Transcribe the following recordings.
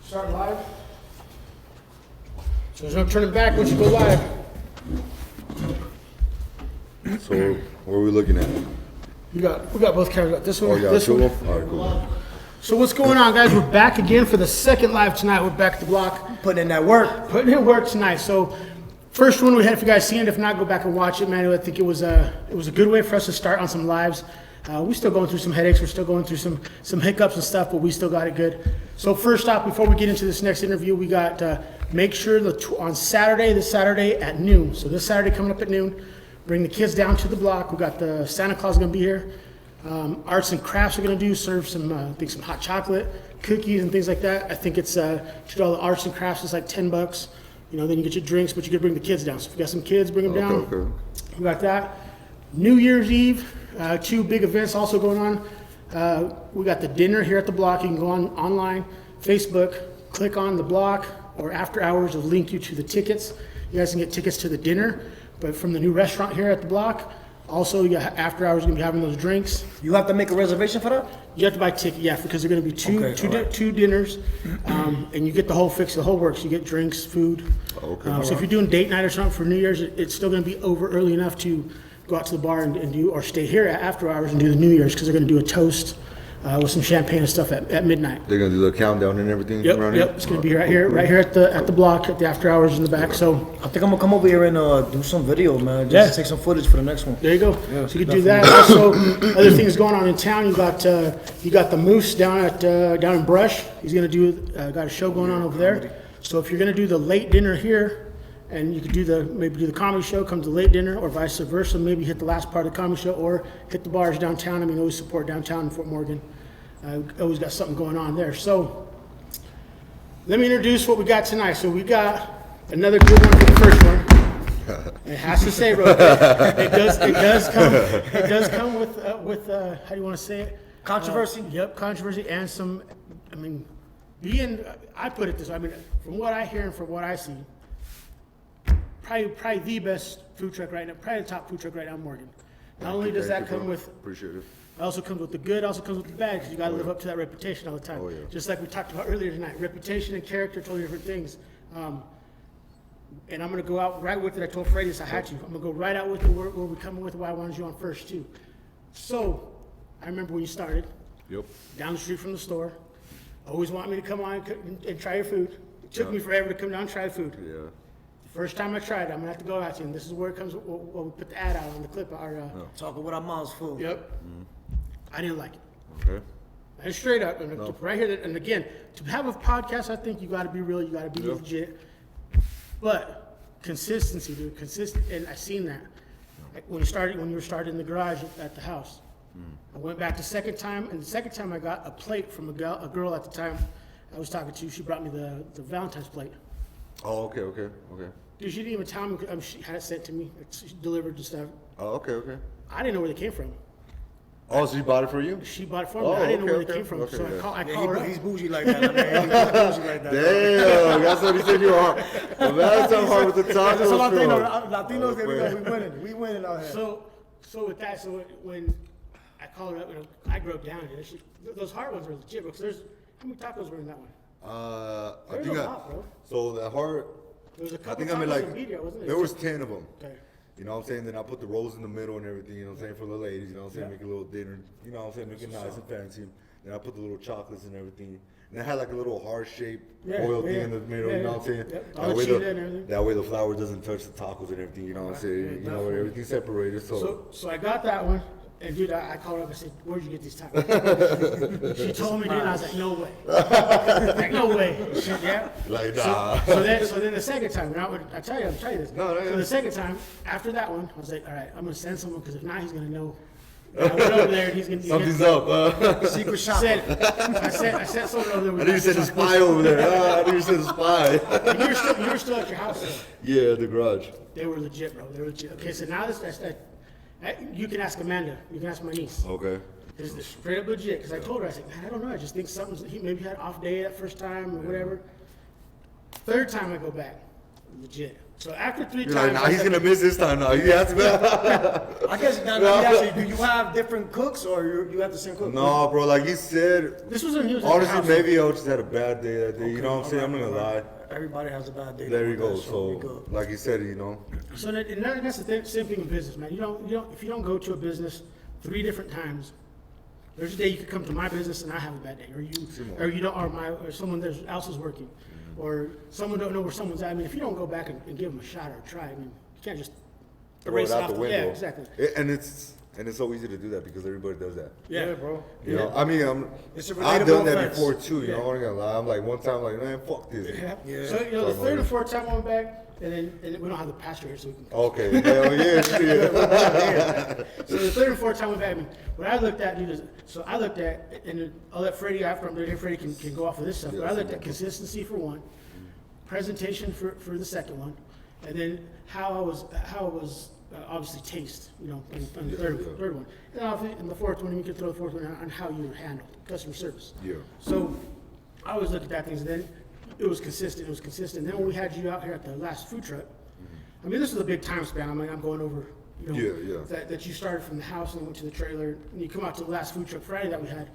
Start live. So there's no turning back once you go live. So what are we looking at? We got both cameras. Got this one. Oh, yeah, this two one. of them? All right, cool. So what's going on, guys? We're back again for the second live tonight. We're back at the block. Putting in that work. Putting in work tonight. So first one we had, if you guys seen it, if not, go back and watch it, man. I think it was a good way for us to start on some lives. We're still going through some headaches. We're still going through some hiccups and stuff, but we still got it good. So first off, before we get into this next interview, we got make sure on Saturday, this Saturday at noon. So this Saturday coming up at noon, bring the kids down to the block. We got the Santa Claus going to be here. Arts and crafts are going to do, serve some, I think some hot chocolate, cookies and things like that. I think it's, to do all the arts and crafts, it's like $10. You know, then you get your drinks, but you could bring the kids down. So if you got some kids, bring them down. Okay. We got that. New Year's Eve, two big events also going on. We got the dinner here at the block. You can go online, Facebook, click on the block, or after hours will link you to the tickets. You guys can get tickets to the dinner, but from the new restaurant here at the block. Also, you got after hours going to be having those drinks. You have to make a reservation for that? You have to buy a ticket, yeah, because they're going to be two dinners, and you get the whole fix, the whole works. You get drinks, food. Okay. So if you're doing date night or something for New Year's, it's still going to be over early enough to go out to the bar and do, or stay here after hours and do the New Year's, because they're going to do a toast with some champagne and stuff at midnight. They're gonna do the countdown and everything around here? Yep. It's going to be right here at the block at the after hours in the back. So I think I'm gonna come over here and do some video, man. Just take some footage for the next one. there you go. Yeah, So you can do that. Also, other things going on in town. You got the Moose down in Brush. He's going to do got a show going on over there. So if you're going to do the late dinner here, and you could maybe do the comedy show, come to the late dinner, or vice versa. Maybe hit the last part of the comedy show, or hit the bars downtown. I mean, always support downtown in Fort Morgan. Always got something going on there. So let me introduce what we got tonight. So we got another good one for the first one. It has to say, bro. It does come with how do you want to say it? Controversy? Yep, controversy and some. I mean, I put it this way. I mean, from what I hear and from what I see, probably the best food truck right now. Probably the top food truck right now in Morgan. Not only does that come with. Appreciate it. It also comes with the good, also comes with the bad, because you got to live up to that reputation all the time. Oh, yeah. Just like we talked about earlier tonight, reputation and character, totally different things. And I'm going to go out right with it. I told Freddie this, I had to. I'm going to go right out with it where we're coming with why I wanted you on first, too. So, I remember when you started, Yep. down the street from the store, always wanted me to come on and try your food. It took me forever to come down and try the food. Yeah. The first time I tried it, I'm going to have to go out to you, and this is where it comes, when we put the ad out on the clip. Talking with our mouths full. Yep. I didn't like it. Okay. And straight up, and right here, and again, to have a podcast, I think you got to be real, you got to be legit. But consistency, dude, and I seen that when you were starting in the garage at the house. I went back the second time, and the second time I got a plate from a girl at the time I was talking to. She brought me the Valentine's plate. Oh, okay. Dude, she didn't even tell me. She had it sent to me. She delivered and stuff. Oh, okay. I didn't know where they came from. Oh, so you bought it for you? She bought it for me. I didn't know where they came from. Okay, So yeah. I called her. He's bougie like that, man. He's bougie like that. Damn, that's what he said you are. Well, that's how hard with the tacos. That's Latinos, we winning out here. So with that, when I called her up, I broke down. Those hard ones are legit, because there's how many tacos were in that one? I There's think a lot, bro. so the hard. There was a I couple think I made tacos like in media, wasn't it? there was 10 of them. Okay. You know what I'm saying? Then I put the rolls in the middle and everything, you know what I'm saying, for the ladies, you know what I'm saying, make a little dinner, you know what I'm saying, make it nice and fancy. Then I put the little chocolates and everything. And it had like a little heart-shaped oil thing in the middle, you know what I'm saying? Yep. All the cheetah and everything. That way the flour doesn't touch the tacos and everything, you know what I'm saying? You know, everything's separated, so. So I got that one, and dude, I called her up and said, "Where'd you get these tacos?" She told me, dude, and I was like, "No way, like no way." She said, "Yeah." Like, nah. So then the second time, and I'll tell you this. No, So the second time, after that one, I was like, all right, I'm gonna send someone, because if not, he's gonna know. I went over there and he's gonna. Something's up. Secret shop. I sent someone over there. I knew you said a spy over there. I knew you said a spy. You were still at your house, though. Yeah, the garage. They were legit, bro. They were legit. Okay, so now you can ask Amanda. You can ask my niece. Okay. This is straight up legit, because I told her, I said, man, I don't know, I just think he maybe had an off day that first time or whatever. Third time I go back, legit. So after 3 You're times, like, nah, he's gonna miss this time now. He has to. I guess now, do you have different cooks or you have the same cook? No, bro. Like he said, this was when he was at the honestly, house. maybe I just had a bad day that day. Okay, you know what I'm saying? I'm not gonna lie. Everybody has a bad day. There you like go. that, So, we good. like he said, you know. So that's the same thing in business, man. If you don't go to a business 3 different times, there's a day you could come to my business and I have a bad day, or you don't, or someone else is working, or someone don't know where someone's at. I mean, if you don't go back and give them a shot or a try, I mean, you can't just Throw erase it it out off the window. Yeah, exactly. And it's so easy to do that because everybody does that. Yeah, bro. You know, I mean, It's a I've relatable done that offense. before too. You Yeah. know, I'm not gonna lie. I'm like one time, like, man, fuck this. Yeah. So the third and fourth time I went back, and then we don't have the pastor here, so we can. Okay, hell yeah, shit. So the third and fourth time went back, I mean, what I looked at, I looked at, and then I'll let Freddie after I'm done here. Freddie can go off of this stuff. But I looked at consistency for one, presentation for the second one, and then how it was obviously taste, you know, on the third one. And obviously in the fourth one, you can throw the fourth one on how you handled customer service. Yeah. So I always look at that things, and then it was consistent. Then when we had you out here at the last food truck, I mean, this is a big time span. I mean, I'm going over, you know, Yeah. that you started from the house and went to the trailer, and you come out to the last food truck Friday that we had,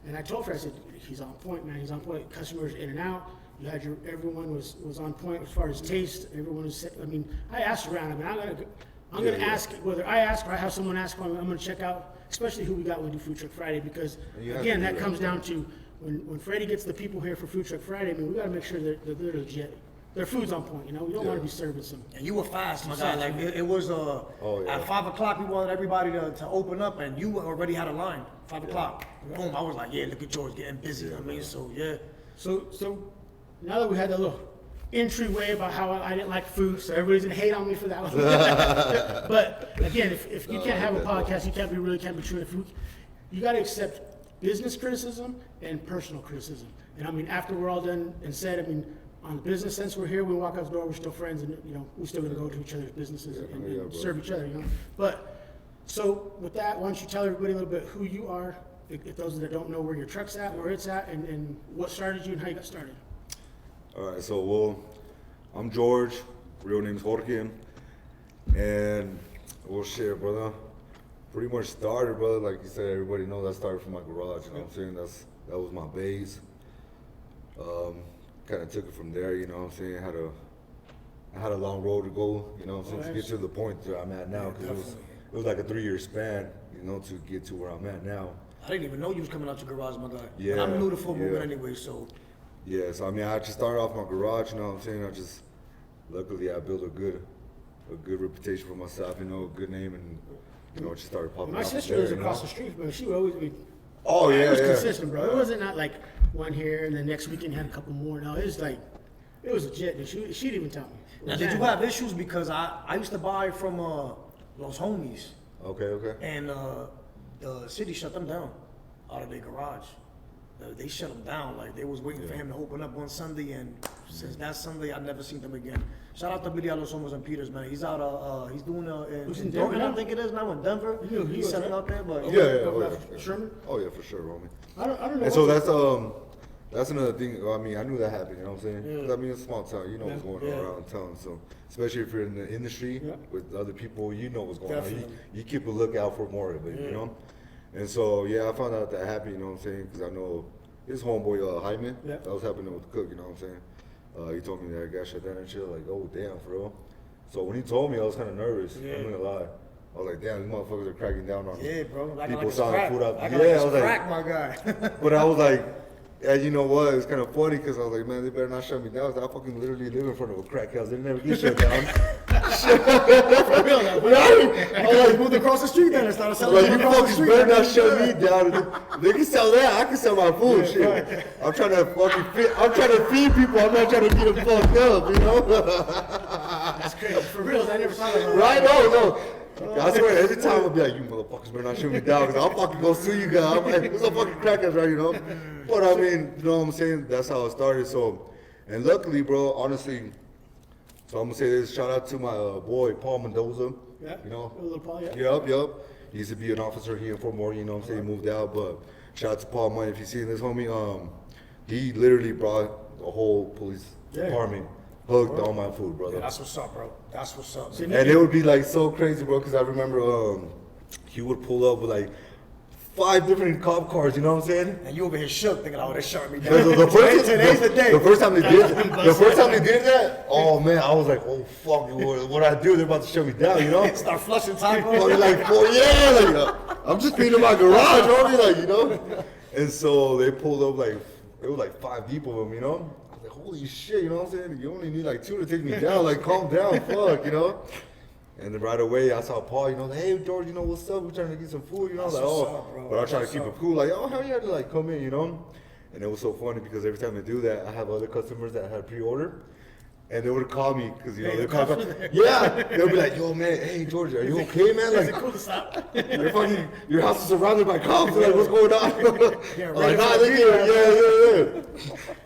and I told Fred, I said, he's on point, man. He's on point. Customers in and out. You had everyone was on point as far as taste. Everyone was. I mean, I asked around. I mean, I'm gonna ask whether I ask or I have someone ask. I'm gonna check out, especially who we got when we do Food Truck Friday, because again, that comes down to when Freddie gets the people here for Food Truck Friday. I mean, we gotta make sure that they're legit. Their food's on point. You know, we don't want to be serving some. And you were fast, my guy. Like it was at 5 o'clock. We wanted everybody to open up, and you already had a line. 5 o'clock. Boom. I was like, yeah, look at George getting busy. I mean, so yeah. So now that we had that little entryway about how I didn't like food, so everybody's gonna hate on me for that one. But again, if you can't have a podcast, you can't be true. You got to accept business criticism and personal criticism. And I mean, after we're all done and said, I mean, on the business sense, we're here. We walk out the door, we're still friends, and you know, we're still gonna go to each other's businesses and serve each other. You know, but so with that, why don't you tell everybody a little bit who you are, if those that don't know where your truck's at, where it's at, and what started you and how you got started. All right, so well, I'm George. Real name's Jorge, and well, shit, brother. Pretty much started, brother. Like you said, everybody knows I started from my garage. You know what I'm saying? That was my base. Kind of took it from there. You know what I'm saying? I had a long road to go. You know what I'm saying? To get to the point that I'm at now, because it was like a 3-year span. You know, to get to where I'm at now. I didn't even know you was coming out your garage, my guy. Yeah, And I'm new to full yeah. movement anyway, so. Yeah, so I mean, I just started off my garage, you know what I'm saying? Luckily I built a good reputation for myself, you know, a good name, and, you know, it just started popping My out sister from lives there, across you the street, but she would always be. Oh, yeah, It was yeah. consistent, bro. It wasn't not like one here and the next weekend you had a couple more. No, it was like, it was legit. And she'd even tell me. Now, did you have issues? Because I used to buy from Los Homies, Okay. and the city shut them down out of their garage. They shut them down. Like, they was waiting for him to open up one Sunday, and since that Sunday, I've never seen them again. Shout out to Billy Los Homos and Peters, man. He's out. He's doing Who's in in Denver Denver, I now? think it is now in Denver. He He's was, selling right? out there, but Yeah. Sherman? Oh, yeah, for sure, homie. I don't know. And so that's another thing. I mean, I knew that happened, you know what I'm saying? 'Cause I mean, it's a small town, you know what's going on around town. So, especially if you're in the industry with other people, you know what's going on. You keep a lookout for more of it, you know? And so, yeah, I found out that happened, you know what I'm saying? Because I know his homeboy, Jaime, that was happening with the cook, you know what I'm saying? He told me that I got shut down and shit. Like, oh, damn, for real? So when he told me, I was kind of nervous. I'm not gonna lie. I was like, damn, these motherfuckers are cracking down on bro. people selling food out. I Yeah, I was like, crack, my guy. but I was like, yeah, you know what? It's kind of funny because I was like, man, they better not shut me down. I fucking literally live in front of a crack house. They never get shut down. For real, though. I was like, moved across the street then and started selling. Like, you across the fuckers street, better man. not shut me down. They can sell that. I can sell my food. Shit. I'm trying to fucking I'm trying to feed people. I'm not trying to get them fucked up, you know? That's crazy. For real, I never saw that. Right? No. I swear, every time I'll be like, you motherfuckers better not shoot me down, because I'll fucking go sue you guys. I'm like, there's a fucking crackers, right, you know? But I mean, you know what I'm saying? That's how it started. So, and luckily, bro, honestly, so I'm gonna say this, shout out to my boy, Paul Mendoza. Yeah, You know? a little Paul, Yep. He used to be an officer here in Fort Morgan, you know what I'm saying? He moved out, but shout out to Paul If you see this homie, he literally brought the whole police department hooked on my food, brother. Yeah, that's what's up, bro. That's what's up. So Man. And it would be like so crazy, bro, because I remember he would pull up with like 5 different cop cars, you know what I'm saying? And you over here shook, thinking, oh, they shut me The, down. the first, Today's the day. the first time they did that, oh man, I was like, oh fuck, what I do? They're about to shut me down, you know? Start flushing tacos. Fucking like 4, I'm just cleaning my garage, homie, like, you know? And so they pulled up like, it was like 5 deep of them, you know? I was like, holy shit, you know what I'm saying? You only need like 2 to take me down, like calm down, fuck, you know? And then right away I saw Paul, you know, like, hey George, you know, what's up? We're trying to get some food, you know? That's Like, what's oh, up, bro. but I try to That's keep it cool, like, oh, hell yeah, to like come in, you know? And it was so funny because every time I do that, I have other customers that had pre-order. And they would call me because, you know, they'd call me. Yeah. They'll be like, yo, man, hey, George, are you okay, man? Is it Like, cool to stop? your house is surrounded by cops. Like, what's going on? I'm like, nah, ready for yeah.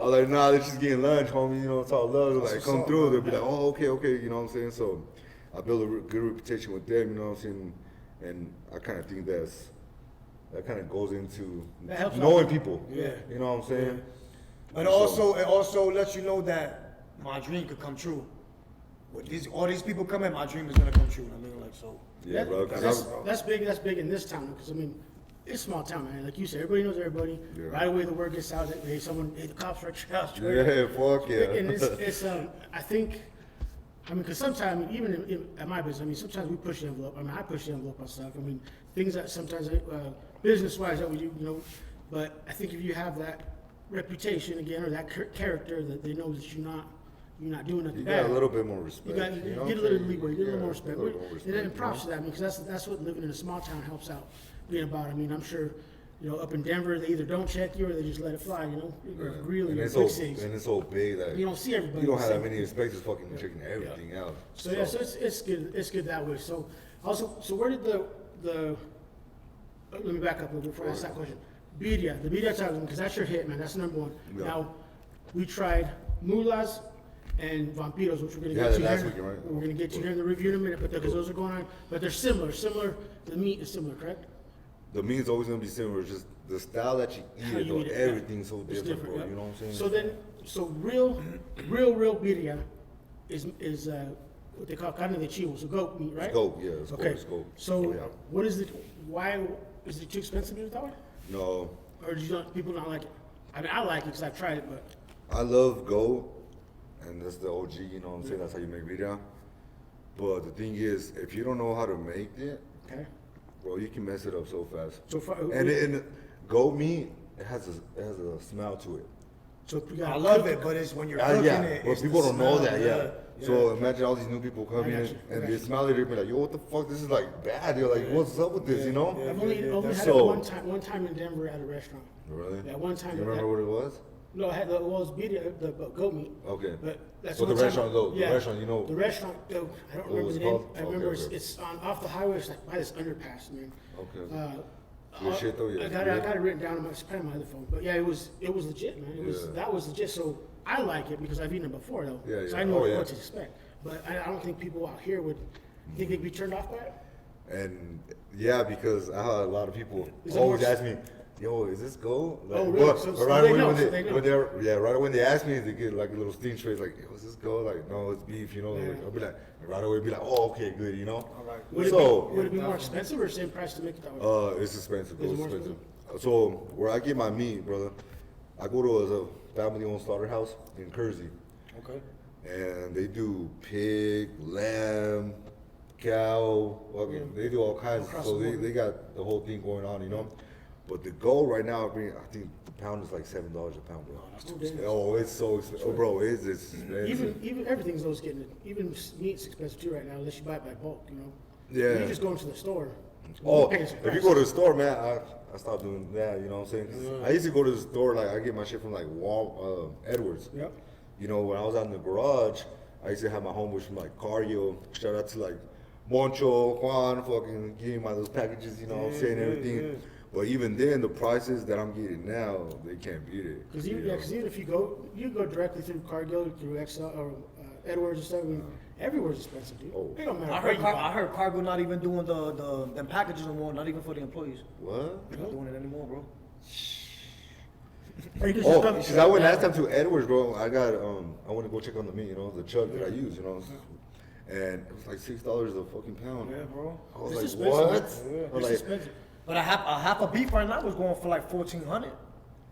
I was like, nah, they're just getting lunch, homie. You know, it's all love. They're like, what's come up, through. bro. They'll be like, oh, okay, you know what I'm saying? So I built a good reputation with them, you know what I'm saying? And I kind of think that kind of goes into That helps knowing out. people. Yeah. You know what I'm saying? But it also lets you know that my dream could come true. With all these people coming, my dream is gonna come true. I mean, like, so. Yeah, bro. 'Cause That's big in this town because I mean, it's a small town, man. Like you said, everybody knows everybody. Yeah. Right away, the word gets out that hey, the cops are at your house. Yeah, fuck yeah. And it's I think, I mean, because sometimes even at my business, I mean, sometimes we push the envelope. I mean, I push the envelope on stuff. I mean, things that sometimes business-wise that we do, you know. But I think if you have that reputation again or that character that they know that you're not doing nothing You bad. got a little bit more respect. You got you you know get a what I'm little saying? leeway, you get a little Yeah, more respect. a little more respect, And you props to know? that, I mean, because that's what living in a small town helps out being about. I mean, I'm sure, you know, up in Denver, they either don't check you or they just let it fly, you know? Really, and big it's so cities. and it's so big that You don't see everybody You don't the have that same. many inspectors fucking checking everything out. So yeah, so it's good that way. So also, so where did the let me back up a little bit before I ask that question. The birria tacos, because that's your hit, man. That's number one. Yeah. Now, we tried Mulas and Vampiros, which we're gonna Yeah, get to last here. weekend, right? We're gonna get to here in the review in a minute, but because those are going on, but they're similar. The meat is similar, correct? The meat's always gonna be similar. It's just the style that you How eat you it, eat it, though. yeah. Everything's so It's different, bro. yeah. You know what I'm saying? So then, real birria is what they call carne de chivo, so goat meat, right? It's goat, yeah, it's Okay. goat, it's goat. So Yeah. what is it? Why is it too expensive to do it that way? No, Or do you don't, people don't like it? I mean, I like it because I've tried it, but I love goat, and that's the OG. You know what I'm saying? That's how you make birria. But the thing is, if you don't know how to make it, okay. bro, you can mess it up so fast. So far, And goat meat, it has a smell to it. so you I gotta love cook it, but it's when you're cooking Yeah, it. but it's the people don't know smell, that, yeah. yeah. So imagine all these new people coming I got in you, I and got they you. smell it, they be like, yo, what the fuck? This is like bad. They're like, what's up with this, you know? I've only had it So- one time in Denver at a restaurant. Really? Yeah, one time. You remember what it was? No, I had the well, it was birria, the goat meat. Okay. But that's But the one time- restaurant, though, the yeah, restaurant, you know. The restaurant, though, I don't What remember was the it name. called? I remember Okay, okay. it's on off the highway. It's like by this underpass, man. Okay. Good shit, though, yeah. I got it written down on my, it's probably on my other phone. But yeah, it was legit, man. Yeah. That was legit. So I like it because I've eaten it before, though. Yeah, So yeah. I know Oh, yeah. what to expect. But I don't think people out here would think they'd be turned off by it. And yeah, because I had a lot of people Is it always more- ask me, yo, is this gold? Like, Oh, really? what? So But right they away know, when so they, they know. when they're right away when they ask me, they get like a little steam tray, like, yo, is this gold? Like, no, it's beef, you know. Yeah. I'll be like, right away, be like, oh, okay, good, you know. All right. Would it be more expensive or same price to make it that way? It's expensive. Is it It's more expensive. So where I get my meat, brother, I go to a family-owned slaughterhouse in Kersey, Okay. and they do pig, lamb, cow. Fucking, they do all kinds. Across So the board. they got the whole thing going on, you know. But the gold right now, I think the pound is like $7 a pound, bro. That's too damn. Oh, it's so expensive. Oh, bro, it's expensive. Even everything's those getting it. Even meat's expensive too right now, unless you buy it by bulk, you know. Yeah. You just go into the store. Oh, you pay some if you price. go to the store, man, I stopped doing that. You know what I'm saying? 'Cause I used to go to the store, like I get my shit from like Edwards. Yep. You know, when I was out in the garage, I used to have my homeboys from like Cargill. Shout out to like Moncho, Juan, fucking give me my little packages. You know what I'm saying? Everything. But even then, the prices that I'm getting now, they can't beat it. Because you even, know? if you go directly through Cargill, through XL or Edwards and stuff. I mean, everywhere's expensive, dude. Oh. It don't matter. I where heard you buy. I heard Cargo not even doing them packages no more, not even for the employees. What? They're not doing it anymore, bro. Or you can just Oh, come- because I went last time to Edwards, bro. I want to go check on the meat, the chug that I use, and it was like $6 a fucking pound. Yeah, bro. I was It's like, what? expensive. I It's was like, expensive. But a half a beef right now was going for like 1,400.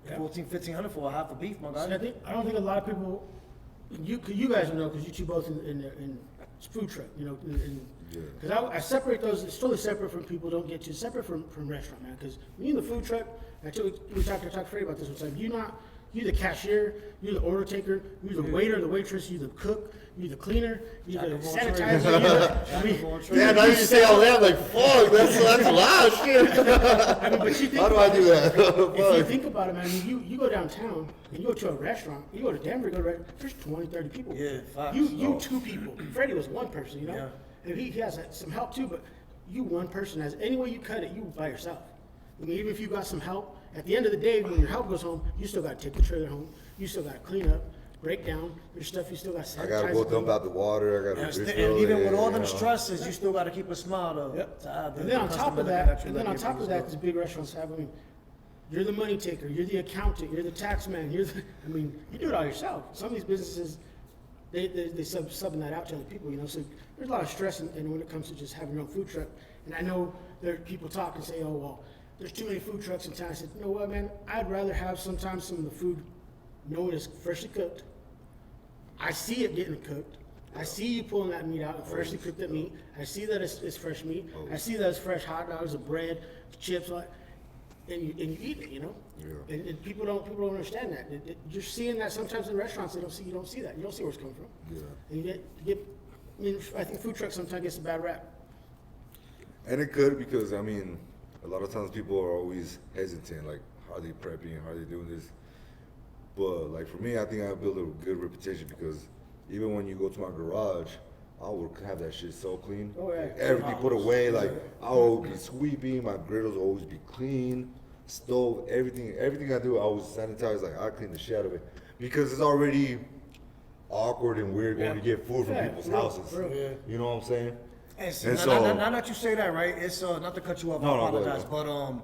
Yeah. 1,500 for a half a beef, my And guy. I don't think a lot of people, you guys know, because you two both in food truck, because I separate those. It's totally separate from people don't get to separate from restaurant, man. Because when you're in the food truck, we talked Freddie about this. It's like you're the cashier, you're the order taker, you're the waiter, the waitress, you're the cook, you're the cleaner, you're the sanitizer. yeah, now you say all that, I'm like, fuck, that's a lot of shit. I mean, but you think How do I do that? if you Fuck. think about it, man, you go downtown and you go to a restaurant, you go to Denver, there's 20, 30 people. Yeah, facts. You two people. Freddie was one person, Yeah. And he has some help too, but you one person, as any way you cut it, you by yourself. I mean, even if you got some help, at the end of the day, when your help goes home, you still got to take the trailer home. You still got to clean up, break down your stuff. You still got to sanitize. I gotta go dump out the water. I gotta And even with all them stresses, you still got to keep a smile though. Yep. to have the And then on top customer of looking that, at you like these big restaurants have. I mean, you're the money taker, you're the accountant, you're the tax man. You do it all yourself. Some of these businesses, they subbing that out to other people. So there's a lot of stress in when it comes to just having your own food truck. And I know there are people talk and say, oh well, there's too many food trucks in town. I said, you know what, man? I'd rather have sometimes some of the food known as freshly cooked. I see it getting cooked. I see you pulling that meat out, freshly cooked that meat. I see that it's fresh meat. I see that it's fresh hot dogs, the bread, the chips, and you eat it, Yeah. And people don't understand that. You're seeing that sometimes in restaurants. You don't see that. You don't see where it's coming from. Yeah. And I think food trucks sometimes gets a bad rap. And it could because, a lot of times people are always hesitant, like, how are they prepping, how are they doing this? But, like, for me, I think I built a good reputation because even when you go to my garage, I would have that shit so clean. Oh, yeah. Everything put away, like, I will be sweeping, my griddles will always be clean, stove, everything I do, I always sanitize, like, I clean the shit out of it. Because it's already awkward and weird going to get food from people's houses. Yeah. You know what I'm saying? And see, And now, so- now that you say that, right? It's not to cut you off. No, I no, go apologize, ahead. but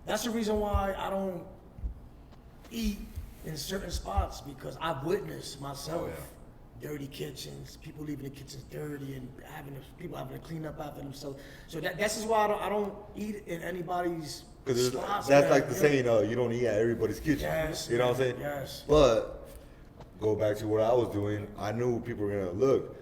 that's the reason why I don't eat in certain spots because I've witnessed myself dirty kitchens, people leaving the kitchens dirty, and people having to clean up after themselves. So this is why I don't eat in anybody's Because spots. that's man. like the saying, you don't eat at everybody's kitchen. Yes, You know what I'm saying? yes. But go back to what I was doing. I knew people were gonna look.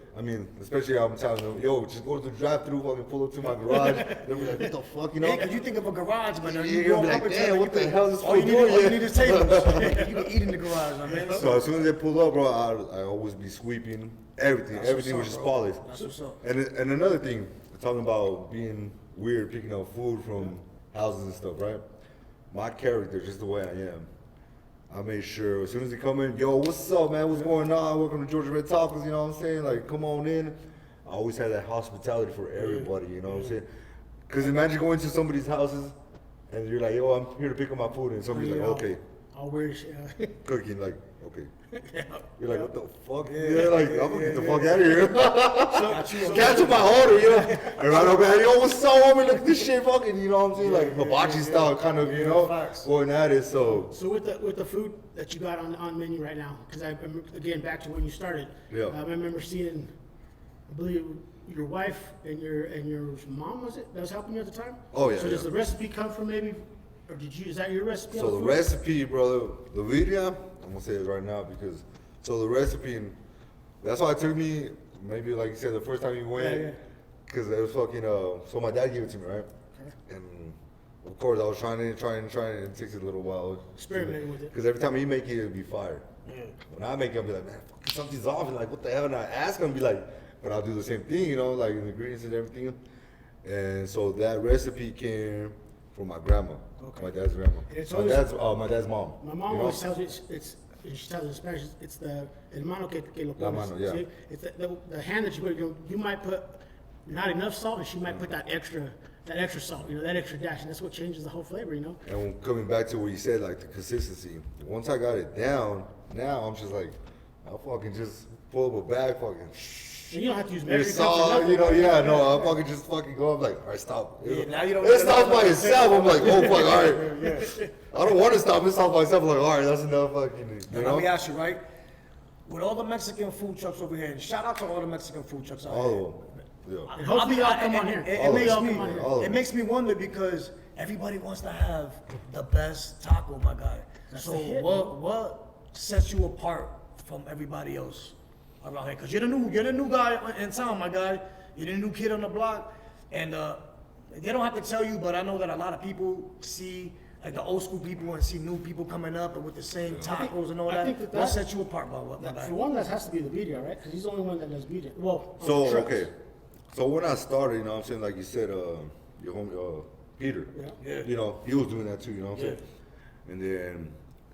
Especially I'm telling them, yo, just go to the drive-through, fucking pull up to my garage. They'll be like, what the fuck, Yeah, because you think of a garage, but then You're you gonna walk be up like, and damn, what the hell is this all you fool need, doing all you here? need is tables. You can eat in the garage, my man. So as soon as they pull up, bro, I always be sweeping everything. That's Everything was what's just up, bro. polished. That's what's up. And another thing, talking about being weird, picking up food from houses and stuff, right? My character, just the way I am. I made sure as soon as they come in, yo, what's up, man? What's going on? Welcome to Georgia Red Tacos, you know what I'm saying? Like, come on in. I always had that hospitality for everybody, you know what I'm saying? Because imagine going to somebody's houses and you're like, yo, I'm here to pick up my food, and somebody's like, okay, All weird shit. cooking, like, okay. You're like, what the fuck? Yeah, like, I'm gonna get the fuck out of here. Cancel my order, And right over here, yo, what's up, homie? Look at this shit, fucking, you know what I'm saying? Like, hibachi style, kind of, facts. going at it, so. So with the food that you got on menu right now, because I remember, again, back to when you started. Yeah. I remember seeing, I believe your wife and your mom, was it, that was helping you at the time? Oh, yeah, So does yeah. the recipe come from maybe, or is that your recipe? on So the food? recipe, brother, the video, I'm gonna say it right now because, so the recipe, that's why it took me, maybe like you said, the first time you went, Yeah. because it was fucking, so my dad gave it to me, right? And of course I was trying, and it takes a little while. Experimenting with it. Because every time he make it, it'd be fire. When I make it, I'll be like, man, fucking something's off, and like, what the hell? And I ask him, be like, but I'll do the same thing, like the ingredients and everything. And so that recipe came from my grandma, my dad's grandma. It's my always- dad's mom. My mom you know? always tells you she tells us in Spanish, it's the el mano que lo La pones. mano, yeah. See? It's the hand that you put, you might put not enough salt, and she might put that extra salt, that extra dash, and that's what changes the whole flavor, And coming back to what you said, like the consistency. Once I got it down, now I'm just like, I'll fucking just pull up a bag, fucking You don't have to use It's measuring cups or all, nothing. you know, yeah, no, I'll fucking just fucking go. I'm like, all right, stop. Yeah, now you don't It need stops another by itself. I'm like, oh, fuck, all right. Yeah. I don't want to stop. It stops by itself. I'm like, all right, that's enough fucking, you Now, know? let me ask you, right? With all the Mexican food trucks over here, and shout out to all the Mexican food trucks out here. All of them. Yeah. And hopefully y'all come on here. It, All makes of me, them. All of it them. makes me wonder because everybody wants to have the best taco, my guy. So the hit, what sets you apart from everybody else around here? Because you're the new guy in town, my guy. You're the new kid on the block, and they don't have to tell you, but I know that a lot of people see like the old school people and see new people coming up and with the same tacos and all I that. think that What sets you apart, my For guy? one, that has to be the video, right? Because he's the only one that does video. Well, on So, the trucks. okay. So when I started, you know what I'm saying, like you said, your homie, Peter, Yeah. you know, he was doing that too, you know what I'm saying? And then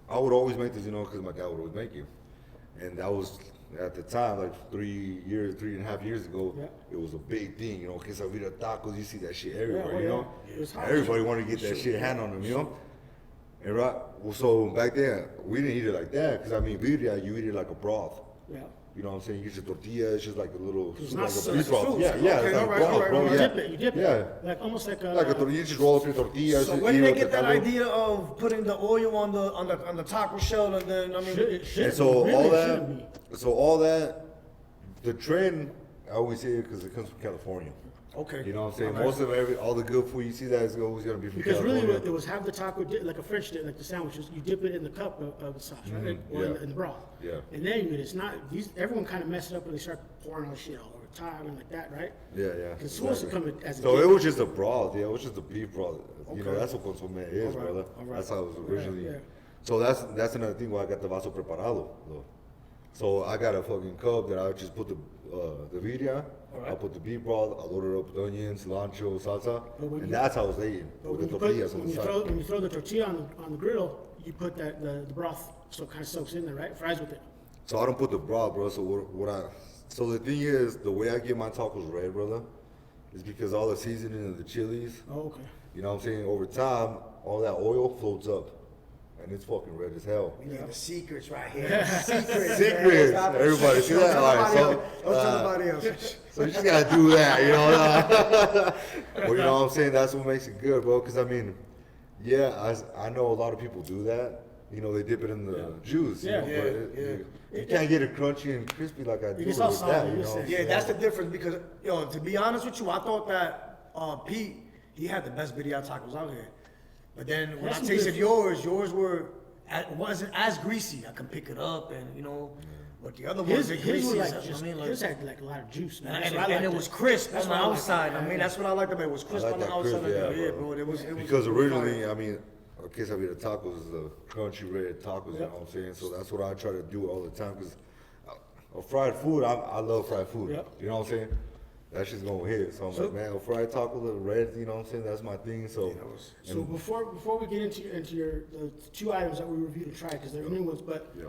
I would always make this, you know, because my dad would always make it. And that was, at the time, like 3.5 years ago, Yeah. it was a big thing, you know, quesadilla tacos, you see that shit everywhere, well, you yeah. know? It was hot. Everybody wanted to get that shit hand on them, you know? And right, well, so back then, we didn't eat it like that, because I mean, birria, you eat it like a broth. Yeah. You know what I'm saying? You get your tortilla, it's just like a little, It's like not a so- beef it's broth. fruits. Yeah, yeah, Okay, it's like all right, broth, all right, bro, all right. yeah. You dip it. Yeah. Like almost like a. Like a tortilla, you just roll up your tortilla. So just where eat did it they with get the that caldo. idea of putting the oil on the taco shell and then I mean And so all that, the trend, I always say it because it comes from California. okay. You know what I'm saying? Okay. Most of all the good food you see that is always gonna be from Because really, California. it was have the taco dip, like a French dip, like the sandwiches. You dip it in the cup of the sauce, right? Or yeah. in the broth. Yeah. And then you eat it. It's not. Everyone kind of messed it up when they start pouring all the shit all over time and like that, right? Yeah, yeah. Because it's supposed to come as a So dip. it was just a broth, yeah. It was just a beef broth. You know, Okay. that's what consomme is, All right, brother. all right. That's how it was originally. yeah. So that's another thing why I got the vaso preparado, though. So I got a fucking cup that I just put the birria, I put the beef broth, I loaded it up with onions, cilantro, salsa, But when and you- that's how I was eating But with when the you, tortillas on when, the you side. throw, when you throw the tortilla on the grill, you put the broth so it kind of soaks in there, right? Fries with it. So I don't put the broth, bro. So so the thing is, the way I get my tacos red, brother, is because all the seasoning and the chilies, Oh, okay. you know what I'm saying, over time, all that oil floats up. And it's fucking red as hell. We need the secrets right here. Secrets. Secrets. Man. Everybody see that? Don't All right, tell so, nobody else. Don't tell nobody else. So you just gotta do that, you know? Well, you know what I'm saying? That's what makes it good, bro. Because I mean, yeah, I know a lot of people do that. You know, they dip it in the juice. Yeah. You know, but you can't get it crunchy and crispy like I do gets with all that. soggy, You you know? said. Yeah, that's the difference because to be honest with you, I thought that Pete he had the best birria tacos out here. But then when That's I some tasted good- yours wasn't as greasy. I can pick it up and but the other ones are His greasy. was as like hell. just, I mean, like, his had like a lot of juice, man. That's and, what I and it liked was crisp That's on what the I liked. outside. I mean, that's what I liked about it. It was I crisp like on the that outside. crisp, yeah, bro. It was Because originally, I mean, quesadilla tacos is the crunchy red tacos, you know what I'm saying? So that's what I try to do all the time. Because fried food, I love fried food. Yeah. You know what I'm saying? That shit's gonna hit. So I'm like, man, a fried taco, the red, you know what I'm saying? That's my thing. So, So before we get into the two items that we reviewed and tried, because they're new ones, but Yeah.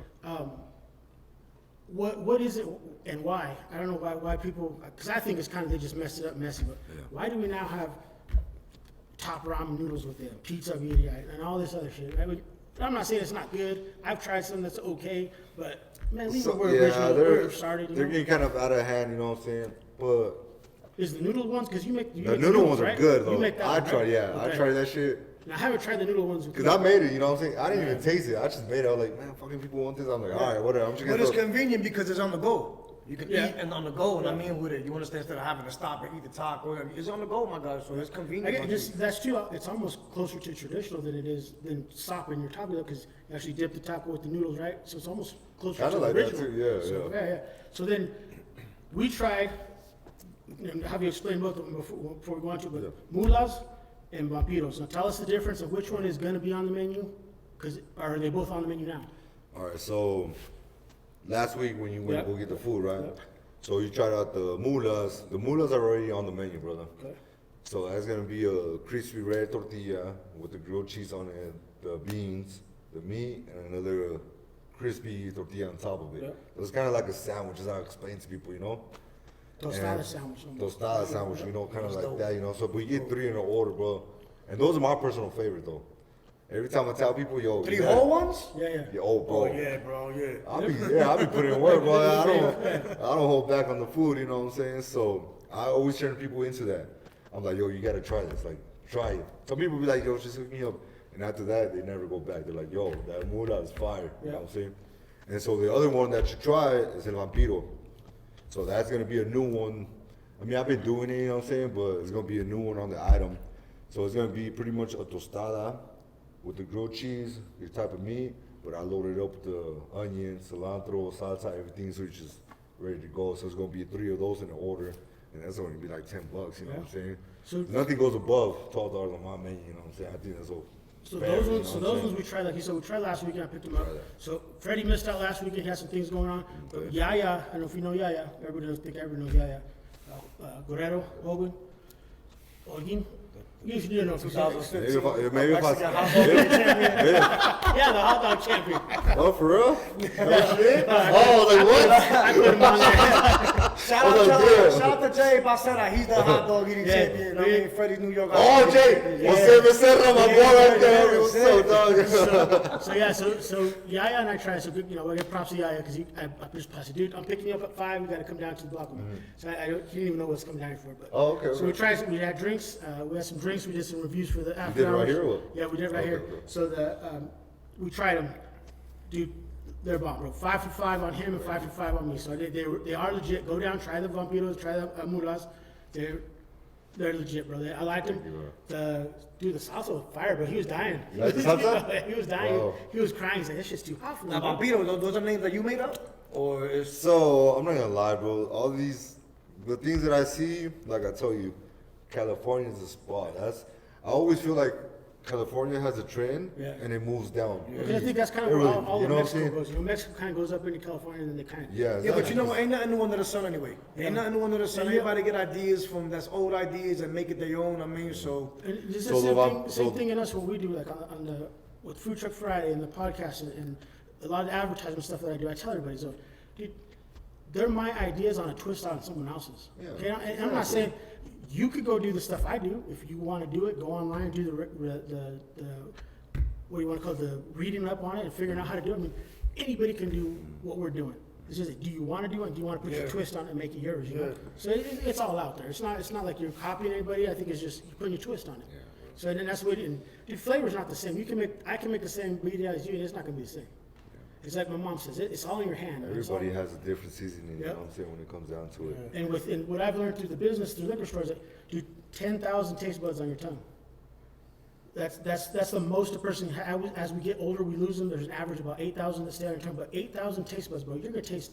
what is it and why? I don't know why people, because I think it's kind of they just messed it up messy, but why do we now have top ramen noodles with them, pizza birria, and all this other shit? I mean, I'm not saying it's not good. I've tried some that's okay, but man, leave it where original where it started. they're You know? getting kind of out of hand, you know what I'm saying? But Is the noodle ones? Because you the make noodle noodles, ones are right? good You though. make that I one, tried, right? yeah, I Okay. tried that shit. Now, I haven't tried the noodle ones. Cause I made it, you know what I'm saying? I didn't even taste it. I just made it. I was like, man, fucking people want this. I'm like, all right, whatever. I'm just But gonna it's go. convenient because it's on the go. You can Yeah. eat and on the go, and I mean with it, you understand instead of having to stop and eat the taco, it's on the go, my guy. So it's convenient. That's true. It's almost closer to traditional than sopping your taco because you actually dip the taco with the noodles, right? So it's almost closer Kinda to like the that original. too, yeah, So, yeah. yeah. So then we tried. And have you explain both of them before we go on to? But Mulas and Vampiros. Now tell us the difference of which one is going to be on the menu, because are they both on the menu now? All right, so last week when you went to go get the food, right? Yep. So you tried out the mulas. The mulas are already on the menu, brother. Okay. So that's gonna be a crispy red tortilla with the grilled cheese on it, the beans, the meat, and another crispy tortilla on top of it. Yep. It's kind of like a sandwich, as I explain to people, you know. Tostada And sandwich. almost. Tostada sandwich, you know, kind of like that, you know. So we get 3 in an order, bro. And those are my personal favorite, though. Every time I tell people, yo, Three whole ones? Yeah. Yeah, oh, bro. Oh, yeah, bro, yeah. I'll be putting in work, bro. I don't hold back on the food, you know what I'm saying? So I always turn people into that. I'm like, yo, you gotta try this. Like, try it. Some people be like, yo, just hook me up. And after that, they never go back. They're like, yo, that Mulas is fire. You know what I'm saying? And so the other one that you try is El Vampiro. So that's gonna be a new one. I mean, I've been doing it, you know what I'm saying? But it's gonna be a new one on the item. So it's gonna be pretty much a tostada with the grilled cheese, your type of meat, but I loaded up with the onion, cilantro, salsa, everything, so it's just ready to go. So it's gonna be 3 of those in the order, and that's only be like $10, you know what I'm saying? So- nothing goes above $12 on my menu, you know what I'm saying? I think that's all. So fair, those you know ones, so what I'm those saying? ones we tried, like you said, we tried last weekend. I picked them up. Try that. So Freddie missed out last weekend. He had some things going on. But Okay. Yaya, I don't know if you know Yaya. Everybody knows, think everybody knows Yaya. Guerrero, Hogan, Holguin. You should know if you know. 2015. Maybe if I Yeah, the hot dog champion. oh, for real? No shit? Oh, like what? I put him on there. Shout Oh, out good. to shout out to Jay Bacera. He's the hot dog eating Yeah, champion. I mean, Freddie's New York. Oh, Jay, Jose Becerra, my boy right there. What's up, dog? So Yaya and I tried. So you know, I get props to Yaya because I just passed it, dude. I'm picking you up at 5. We got to come down to the block. So I don't, he didn't even know what's coming down here for. But Oh, okay, So we okay. tried. We had drinks. We had some drinks. We did some reviews for the after did it right hours. here or what? Yeah, we did it right Okay, here. okay. So we tried them, dude. They're bomb, bro. 5 for 5 on him and 5 for 5 on me. So they are legit. Go down, try the Vampiros, try the Mulas. They're legit, bro. I liked them. The salsa was fire, bro. He was dying. You like the salsa? He was dying. Wow. He was crying. He's like, "This shit's too hot for me." Now, bro." Vampiro, those are names that you made up? Or is So I'm not gonna lie, bro. All the things that I see, like I tell you, California is a spot. I always feel like California has a trend Yeah. and it moves down. Because I think that's kind of It where really- all you of know what I'm Mexico saying? goes. You know, Mexico kind of goes up into California, and then they kind of Yeah, yeah, but you know exactly. what? Ain't nothing new under the sun anyway. Ain't nothing new under the sun. Yeah. Everybody get ideas from that's old ideas and make it their own. I mean, so And it's So the the same thing in us what we do, like on the with Food Truck Friday and the podcast and a lot of the advertisement stuff that I do. I tell everybody, so dude, they're my ideas on a twist on someone else's. Yeah. Okay, and I'm not saying you could go do the stuff I do if you want to do it. Go online and do the what do you want to call it, the reading up on it and figuring out how to do it. I mean, anybody can do what we're doing. It's just, do you want to do it? Do you want to put your twist on it and make it yours? You know? So it's all out there. It's not like you're copying anybody. I think it's just you're putting your twist on it. So then that's what. And the flavor's not the same. I can make the same media as you, and it's not gonna be the same. It's like my mom says, it's all in your hand. It's all- Everybody has a different seasoning, you Yep. know what I'm saying, when it comes down to it. And what I've learned through the business, through liquor stores, that do 10,000 taste buds on your tongue. That's the most a person. As we get older, we lose them. There's an average of about 8,000 that stay on your tongue, but 8,000 taste buds, bro. You're gonna taste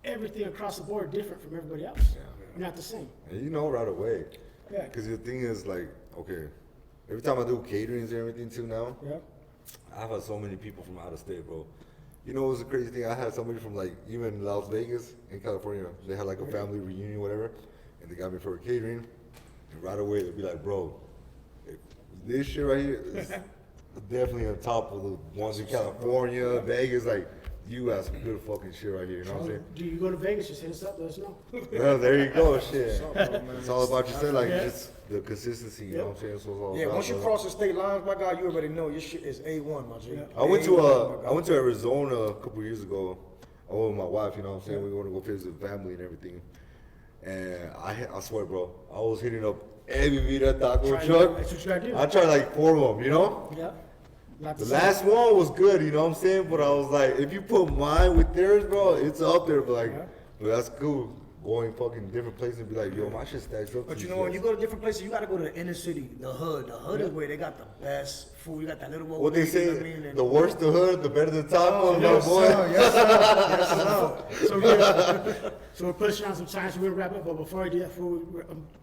everything across the board different from everybody else. You're not the same. And you know right away. Yeah. Because the thing is, like, okay, every time I do caterings and everything too now, Yeah. I've had so many people from out of state, bro. You know, it was a crazy thing. I had somebody from, like, even Las Vegas in California. They had, like, a family reunion, whatever, and they got me for a catering. And right away, they'd be like, bro, this shit right here is definitely on top of the ones in California, Vegas. Like, you have some good fucking shit right here, you know what I'm saying? Do you go to Vegas? Just hit us up. Let us know. Well, there you go, shit. It's all about yourself, like, Yeah. just the consistency, you know what I'm saying? So it's all yeah, about once you that. cross the state lines, my God, you already know your shit is A1, my G. I went to A1, my I went to Arizona a couple years ago. I went with my wife, you know what I'm saying? We want to go visit family and everything. And I swear, bro, I was hitting up every Vida taco Try- truck. that's what you gotta do. I tried like 4 of them, you know? Yeah. Not The same. last one was good, you know what I'm saying? But I was like, if you put mine with theirs, bro, it's up there. But like, Yeah. but that's cool. Going fucking different places and be like, yo, my shit stacks up. But to you these know, when guys. you go to different places, you gotta go to the inner city, the hood. The hood is where they got the best food. You got that little old What they lady, say, you know what I mean? And- the worse the hood, the better the taco, my Yes, boy. sir, yes, sir, yes, sir. So we're pushing on some time, so we're gonna wrap up. But before I do that,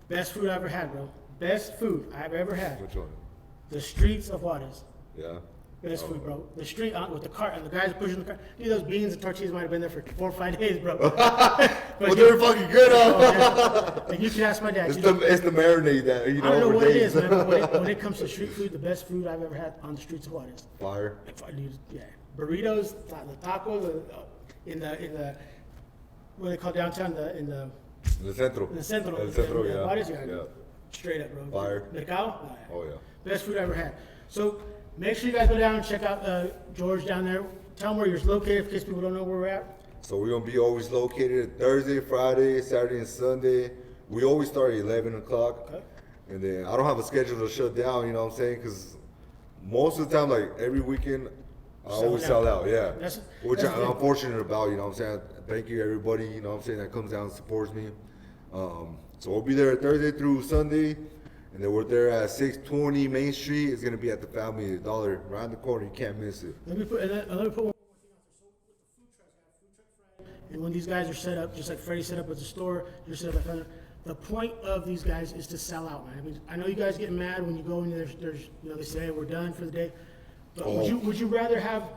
best food I ever had, bro. Best food I've ever had. Which one? The streets of Juarez. Yeah. Best food, bro. The street with the cart and the guys pushing the cart. Dude, those beans and tortillas might have been there for 4 or 5 days, bro. Well, they're fucking good, huh? Oh, yeah. And you can ask my dad. It's the marinade that, you know, I don't know over what it days. is, man. But when it comes to street food, the best food I've ever had on the streets of Juarez. Fire. Dude, yeah, burritos, the tacos, in the what do they call downtown, in the El centro. the centro, El centro, Juarez, yeah. Yeah. straight up, bro. Fire. Mercado, Oh, yeah. best food I ever had. So make sure you guys go down and check out George down there. Tell them where you're located in case people don't know where we're at. So we're gonna be always located Thursday, Friday, Saturday, and Sunday. We always start at 11 o'clock. Okay. And then I don't have a schedule to shut down, you know what I'm saying? Because most of the time, like every weekend, I always sell out, yeah. Which that's I'm good. fortunate about, you know what I'm saying? Thank you, everybody, you know what I'm saying, that comes down and supports me. So we'll be there Thursday through Sunday. And then we're there at 620 Main Street. It's going to be at the Family Dollar, right around the corner. You can't miss it. Let me put one more thing out there. So with the food trucks, food truck Friday, and when these guys are set up, just like Freddie set up at the store, you're set up at the. The point of these guys is to sell out, man. I mean, I know you guys get mad when you go in there's you know, they say, hey, we're done for the day. But would you rather have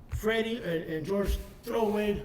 Freddie and George throw away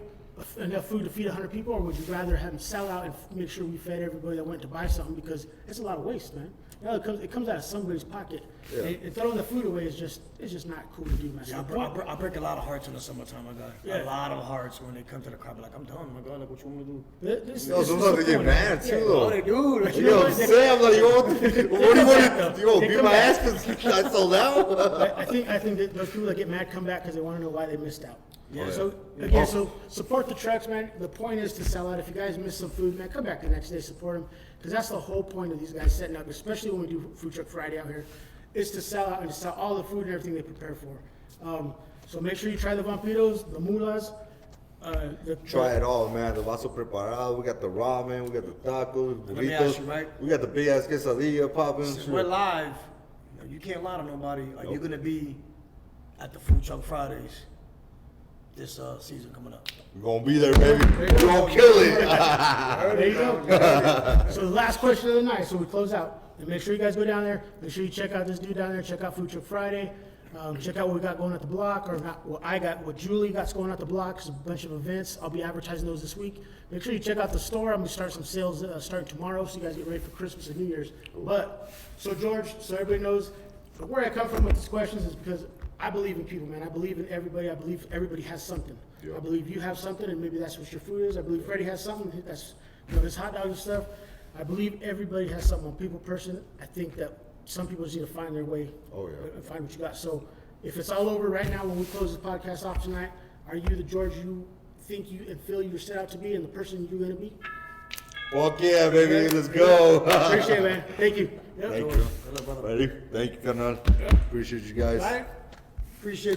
enough food to feed 100 people, or would you rather have them sell out and make sure we fed everybody that went to buy something? Because it's a lot of waste, man. You know, it comes out of somebody's pocket. Yeah. And throwing the food away is just not cool to do, man. Yeah, I break a lot of hearts in the summertime, my guy. Yeah. A lot of hearts when they come to the crowd. Like, I'm done, my God. Like, what you want me to do? No, sometimes they get mad too, Oh, though. they do. Like, You know what I'm saying? I'm like, what do you want to do? They Beat come my back. ass because I sold out? I think that those people that get mad come back because they want to know why they missed out. Yeah. So again, so support the trucks, man. The point is to sell out. If you guys miss some food, man, come back the next day, support them, because that's the whole point of these guys setting up, especially when we do Food Truck Friday out here, is to sell out and to sell all the food and everything they prepare for. So make sure you try the Vampiros, the Mulas. Try it all, man. The vaso preparado. We got the ramen. We got the tacos, Let me ask you, burritos. right? We got the big ass quesadilla popping. Since we're live, you can't lie to nobody. Are you going to be at the Food Truck Fridays this season coming up? We're gonna be there, baby. We're gonna kill it. There you go. So the last question of the night, so we close out. And make sure you guys go down there. Make sure you check out this dude down there. Check out Food Truck Friday. Check out what we got going at the block, or not what Julie got going at the block. It's a bunch of events. I'll be advertising those this week. Make sure you check out the store. I'm gonna start some sales starting tomorrow, so you guys get ready for Christmas and New Year's. But so George, so everybody knows where I come from with these questions is because I believe in people, man. I believe in everybody. I believe everybody has something. Yeah. I believe you have something, and maybe that's what your food is. I believe Freddie has something. That's his hot dogs and stuff. I believe everybody has something. I'm a people person. I think that some people just need to find their way. Oh, yeah. And find what you got. So if it's all over right now when we close the podcast off tonight, are you the George you think you and feel you're set out to be, and the person you're going to be? Fuck yeah, baby. Let's go. Appreciate it, man. Thank you. Yep. Thank you. Ready? Thank you, Carnal. Appreciate you guys. All right. Appreciate